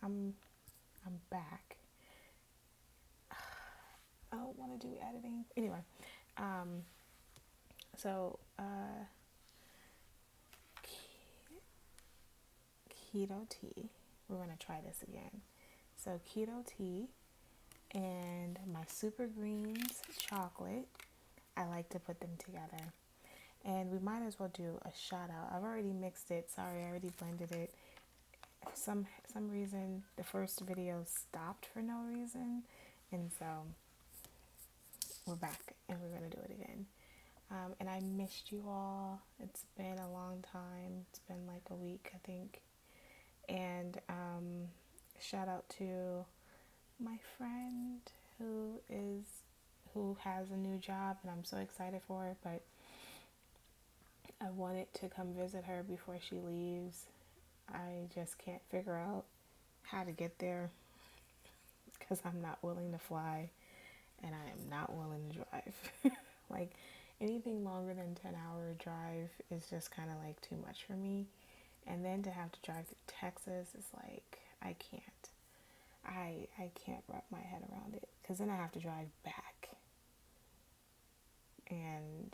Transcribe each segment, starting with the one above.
I'm back. I don't want to do editing. Anyway, um, so keto tea. We're gonna try this again. So keto tea and my super greens chocolate. I like to put them together. And we might as well do a shout out. I've already mixed it. Sorry, I already blended it. For some reason the first video stopped for no reason, and so we're back and we're gonna do it again. And I missed you all. It's been a long time. It's been like a week, I think. And shout out to my friend who has a new job, and I'm so excited for her. But I wanted to come visit her before she leaves. I just can't figure out how to get there because I'm not willing to fly and I am not willing to drive. Like anything longer than 10-hour drive is just kind of like too much for me. And then to have to drive through Texas is like I can't. I can't wrap my head around it because then I have to drive back. And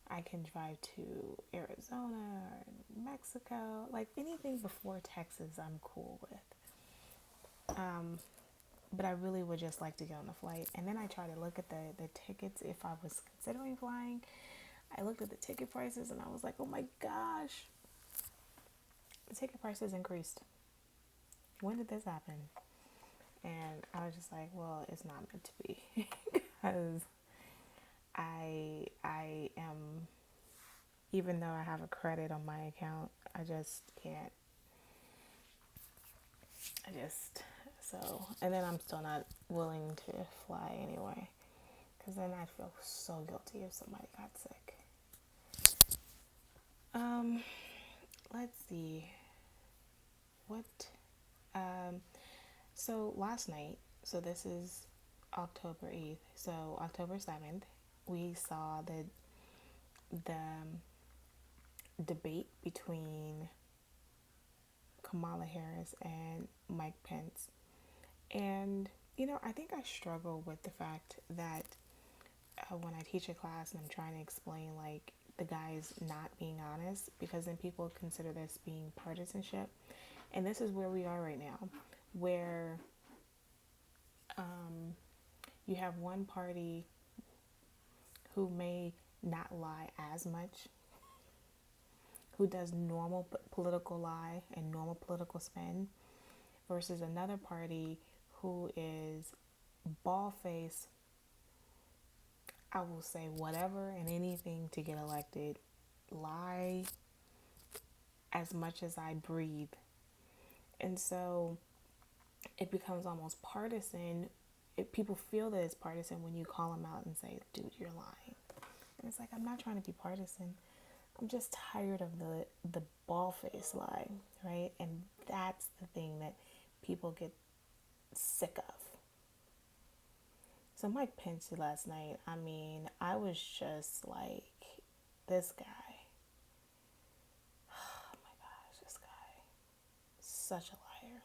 I can drive to Arizona or Mexico, like anything before Texas I'm cool with. But I really would just like to get on a flight. And then I try to look at the tickets if I was considering flying. I looked at the ticket prices and I was like, oh my gosh, the ticket prices increased. When did this happen? And I was just like, well, it's not meant to be because I am, even though I have a credit on my account, I just can't. And then I'm still not willing to fly anyway, because then I'd feel so guilty if somebody got sick. Let's see. What, so last night, so this is October 8th, so October 7th, we saw the debate between Kamala Harris and Mike Pence. And, I think I struggle with the fact that when I teach a class and I'm trying to explain, like, the guy's not being honest, because then people consider this being partisanship. And this is where we are right now, where you have one party who may not lie as much, who does normal political lie and normal political spin, versus another party who is bald-faced, I will say whatever and anything to get elected, lie as much as I breathe. And so it becomes almost partisan. People feel that it's partisan when you call them out and say, dude, you're lying. And it's like, I'm not trying to be partisan. I'm just tired of the ball-faced lie, right? And that's the thing that people get sick of. So Mike Pence last night, I mean, I was just like, this guy. Oh my gosh, this guy. Such a liar.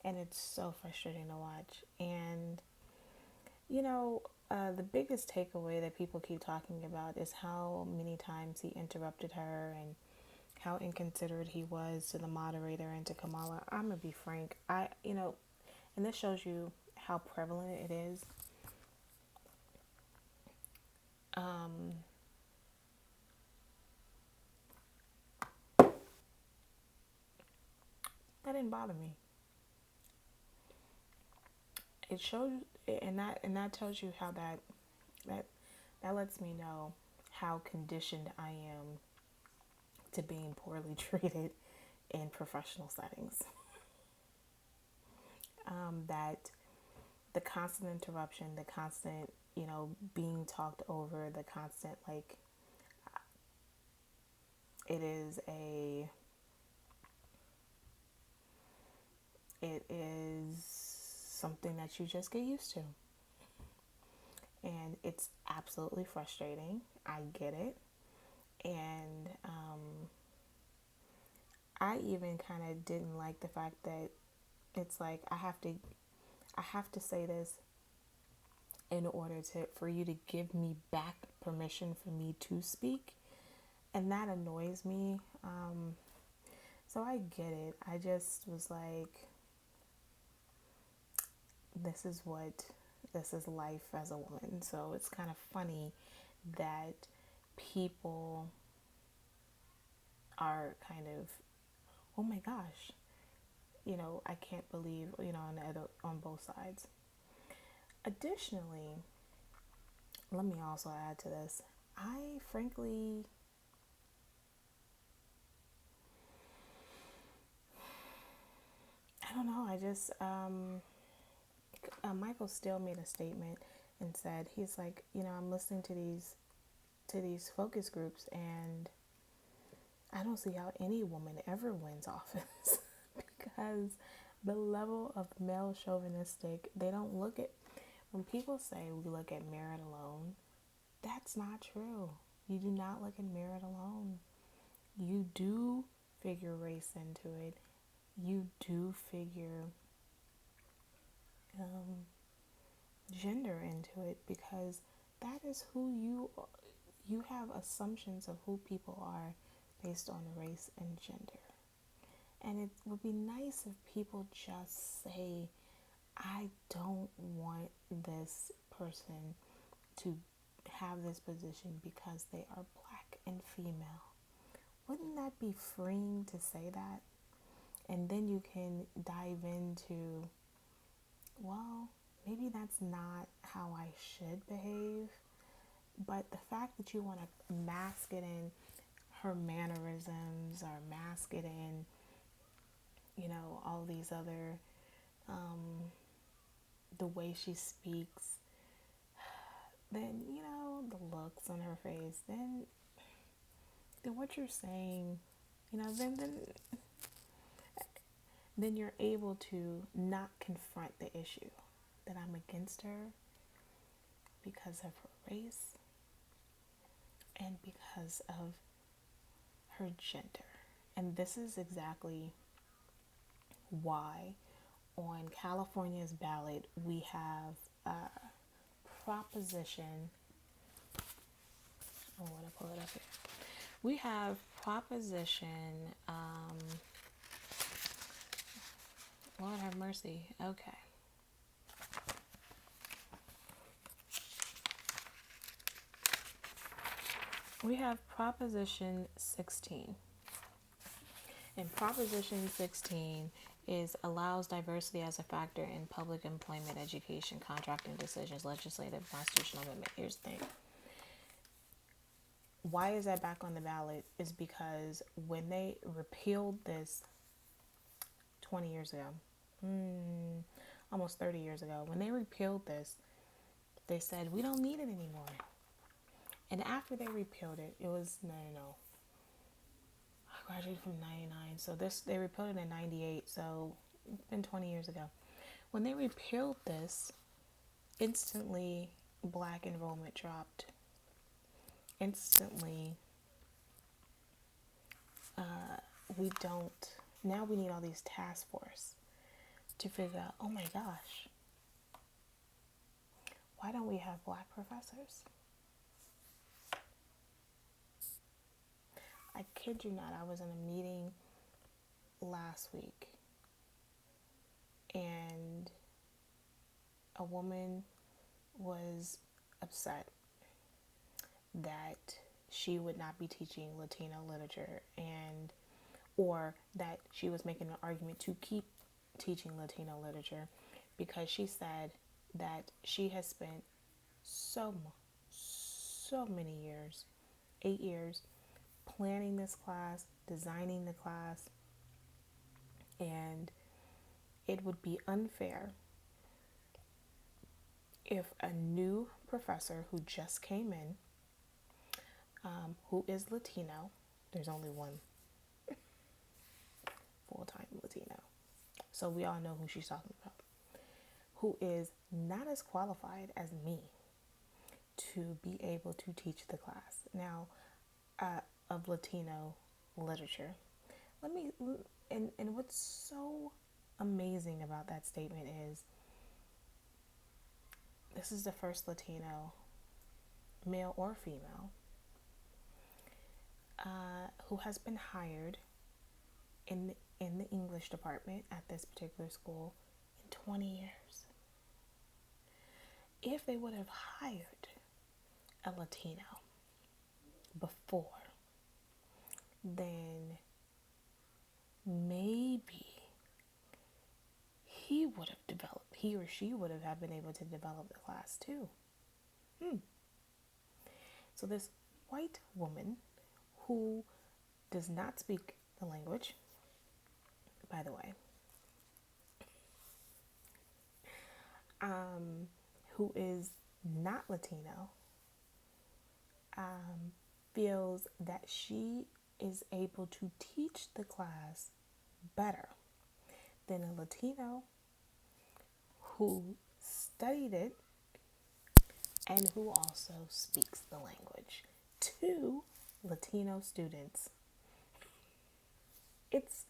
And it's so frustrating to watch. And, the biggest takeaway that people keep talking about is how many times he interrupted her and how inconsiderate he was to the moderator and to Kamala. I'm going to be frank. And this shows you how prevalent it is. That didn't bother me. It shows, and that tells you how that lets me know how conditioned I am to being poorly treated in professional settings. That the constant interruption, the constant, being talked over, the constant, like, it is something that you just get used to. And it's absolutely frustrating. I get it. And I even kind of didn't like the fact that it's like I have to say this in order for you to give me back permission for me to speak, and that annoys me. So I get it. I just was like, this is life as a woman. So it's kind of funny that people are kind of, oh my gosh, I can't believe, on both sides. Additionally, let me also add to this. I frankly, I don't know. I just, Michael Steele made a statement and said, he's like, I'm listening to these focus groups, and I don't see how any woman ever wins office because the level of male chauvinistic, they don't look at, when people say we look at merit alone, that's not true. You do not look at merit alone. You do figure race into it. You do figure gender into it, because that is who you have assumptions of who people are based on race and gender. And it would be nice if people just say, I don't want this person to have this position because they are black and female. Wouldn't that be freeing to say that? And then you can dive into, well, maybe that's not how I should behave. But the fact that you want to mask it in her mannerisms or mask it in, all these other, the way she speaks, then, the looks on her face, then what you're saying, then you're able to not confront the issue that I'm against her because of her race and because of her gender. And this is exactly why on California's ballot we have proposition, I want to pull it up here. We have proposition, Lord have mercy, okay. We have Proposition 16. And Proposition 16 allows diversity as a factor in public employment, education, contracting decisions, legislative, constitutional amendment. Here's the thing. Why is that back on the ballot? Is because when they repealed this 20 years ago, almost 30 years ago, when they repealed this, they said, we don't need it anymore. And after they repealed it, it was, no. I graduated from 99. So they repealed it in 98. So it's been 20 years ago. When they repealed this, instantly black enrollment dropped. Instantly, now we need all these task force to figure out, oh my gosh, why don't we have black professors? I kid you not, I was in a meeting last week and a woman was upset that she would not be teaching Latino literature, or that she was making an argument to keep teaching Latino literature because she said that she has spent so many years, 8 years, planning this class, designing the class, and it would be unfair if a new professor who just came in, who is Latino, there's only one full-time Latino, so we all know who she's talking about, who is not as qualified as me to be able to teach the class now of Latino literature. let me, and what's so amazing about that statement is this is the first Latino, male or female, who has been hired in the English department at this particular school in 20 years. If they would have hired a Latino before, then maybe he or she would have been able to develop the class too. So this white woman who does not speak the language, by the way, who is not Latino, feels that she is able to teach the class better than a Latino who studied it and who also speaks the language. Two Latino students. It's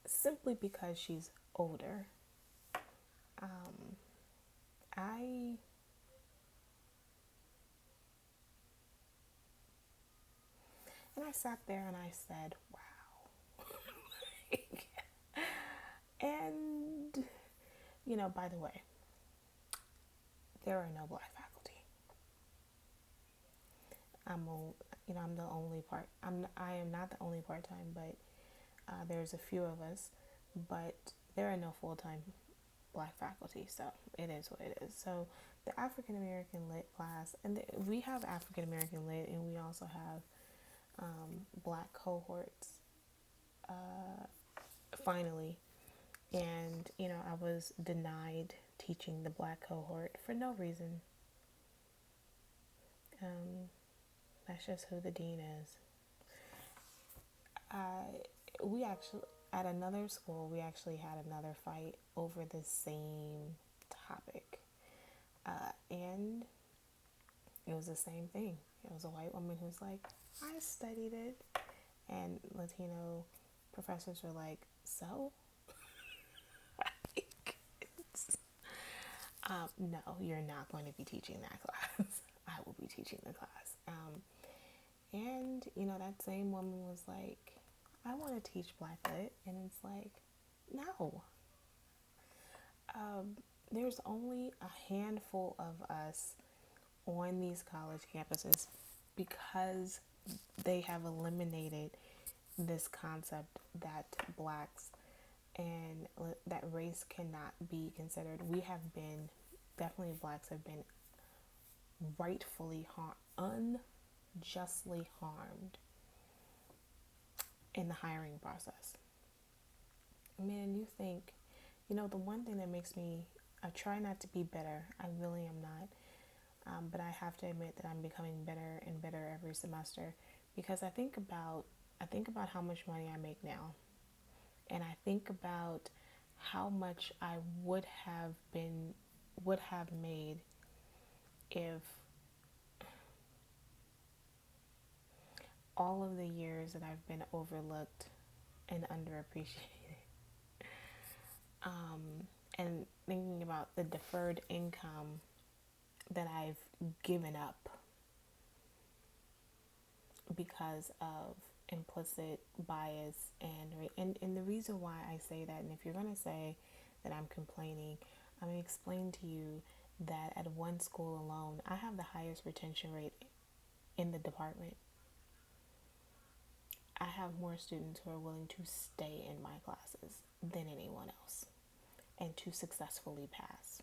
simply because she's older. I sat there and I said, wow. And, by the way, there are no black faculty. I'm the only I am not the only part-time, but there's a few of us, but there are no full-time black faculty, so it is what it is. So the African American Lit class, and we have African American Lit, and we also have black cohorts, finally. And, I was denied teaching the black cohort for no reason. That's just who the dean is. We actually, at another school, we actually had another fight over the same topic. And it was the same thing. It was a white woman who's like, I studied it. And Latino professors were like, so? No, you're not going to be teaching that class. I will be teaching the class. And, that same woman was like, I want to teach Black Lit. And it's like, no. There's only a handful of us on these college campuses because they have eliminated this concept that blacks and that race cannot be considered. We have been, definitely blacks have been rightfully unjustly harmed in the hiring process. Man, you think, the one thing that makes me, I try not to be bitter. I really am not. But I have to admit that I'm becoming better and better every semester because I think about how much money I make now. And I think about how much I would have made if all of the years that I've been overlooked and underappreciated. And thinking about the deferred income that I've given up because of implicit bias and the reason why I say that, and if you're going to say that I'm complaining, I'm going to explain to you that at one school alone, I have the highest retention rate in the department. I have more students who are willing to stay in my classes than anyone else and to successfully pass.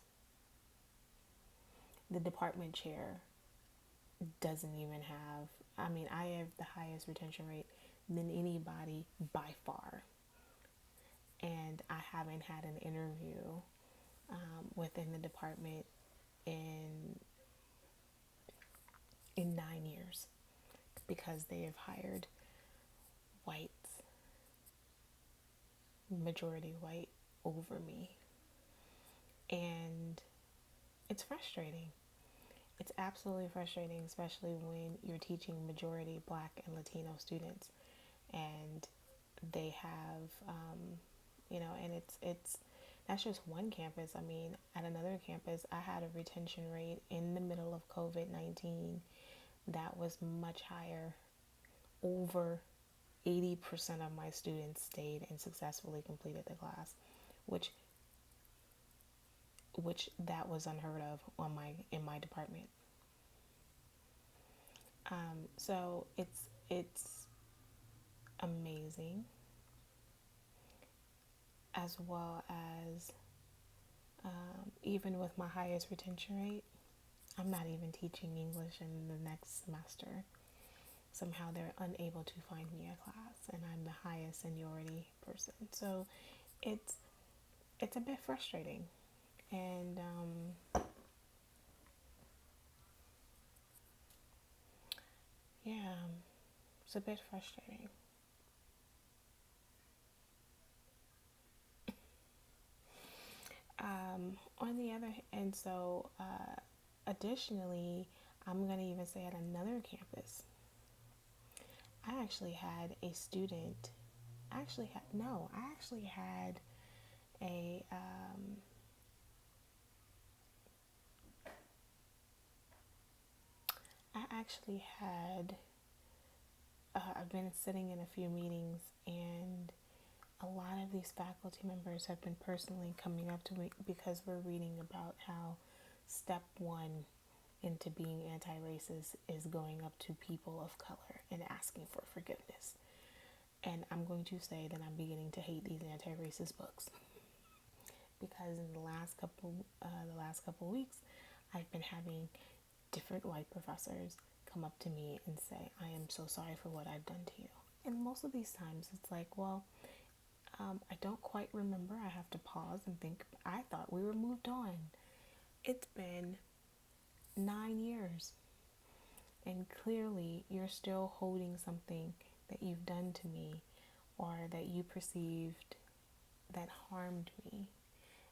The department chair doesn't even have, I have the highest retention rate than anybody by far. And I haven't had an interview within the department in 9 years because they have hired whites, majority white, over me. And it's frustrating. It's absolutely frustrating, especially when you're teaching majority Black and Latino students. And they have, and it's that's just one campus. I mean, at another campus, I had a retention rate in the middle of COVID-19 that was much higher. Over 80% of my students stayed and successfully completed the class, which that was unheard of in my department. So it's amazing, as well as even with my highest retention rate, I'm not even teaching English in the next semester. Somehow they're unable to find me a class, and I'm the highest seniority person. So it's a bit frustrating, and yeah, it's a bit frustrating. On the other and so additionally, I'm gonna even say at another campus, I actually had a student. Actually, had no. I actually had a. I actually had. I've been sitting in a few meetings, and a lot of these faculty members have been personally coming up to me because we're reading about how step one into being anti-racist is going up to people of color and asking for forgiveness. And I'm going to say that I'm beginning to hate these anti-racist books because in the last couple weeks, I've been having different white professors come up to me and say, "I am so sorry for what I've done to you." And most of these times, it's like, well, I don't quite remember. I have to pause and think. I thought we were moved on. It's been 9 years, and clearly you're still holding something that you've done to me or that you perceived that harmed me.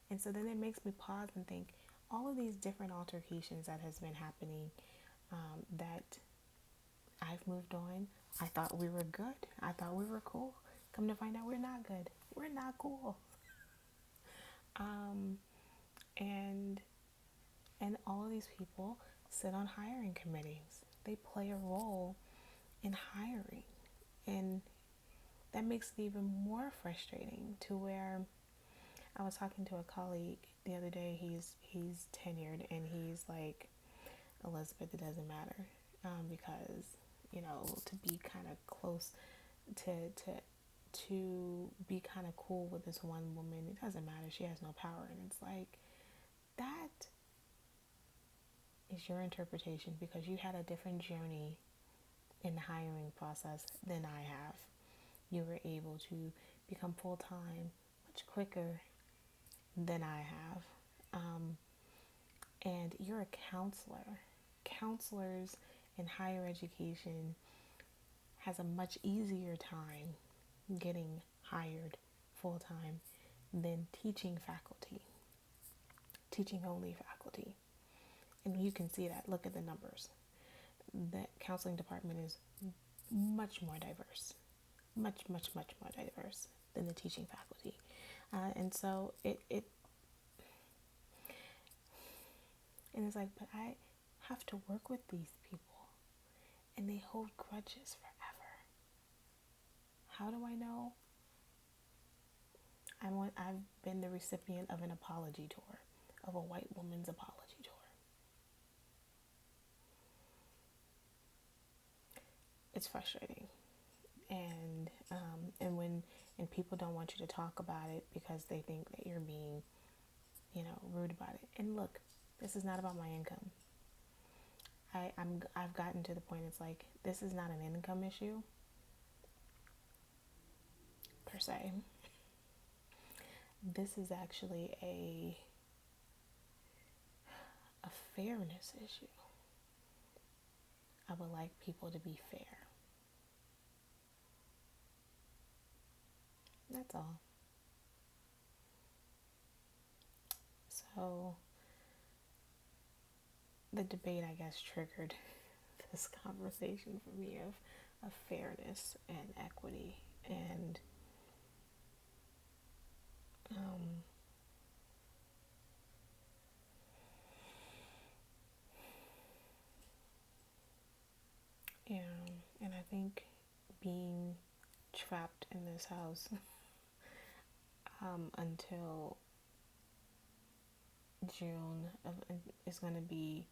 And so then it makes me pause and think all of these different altercations that has been happening, that I've moved on. I thought we were good. I thought we were cool. Come to find out we're not good. We're not cool. Um, and and all of these people sit on hiring committees. They play a role in hiring. And that makes it even more frustrating to where I was talking to a colleague the other day. He's tenured, and he's like, "Elizabeth, it doesn't matter, because to be kind of close to be kind of cool with this one woman, it doesn't matter. She has no power." And it's like, that is your interpretation because you had a different journey in the hiring process than I have. You were able to become full time much quicker than I have. And you're a counselor. Counselors in higher education has a much easier time getting hired full time than teaching faculty, teaching only faculty. And you can see that. Look at the numbers. The counseling department is much more diverse, much, much, much more diverse than the teaching faculty. And so and it's like, but I have to work with these people and they hold grudges forever. How do I know? I've been the recipient of an apology tour, of a white woman's apology tour. It's frustrating, and people don't want you to talk about it because they think that you're being, rude about it. And look, this is not about my income. I've gotten to the point. It's like, this is not an income issue per se. This is actually a fairness issue. I would like people to be fair. That's all. So the debate, I guess, triggered this conversation for me of fairness and equity. And Yeah, and I think being trapped in this house until June is going to be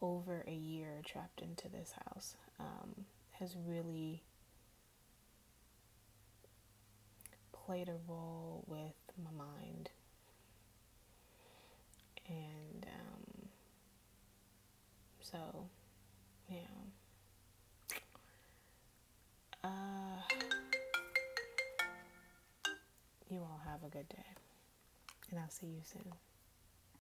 over a year trapped into this house, has really played a role with my mind. And so, yeah. You all have a good day, and I'll see you soon.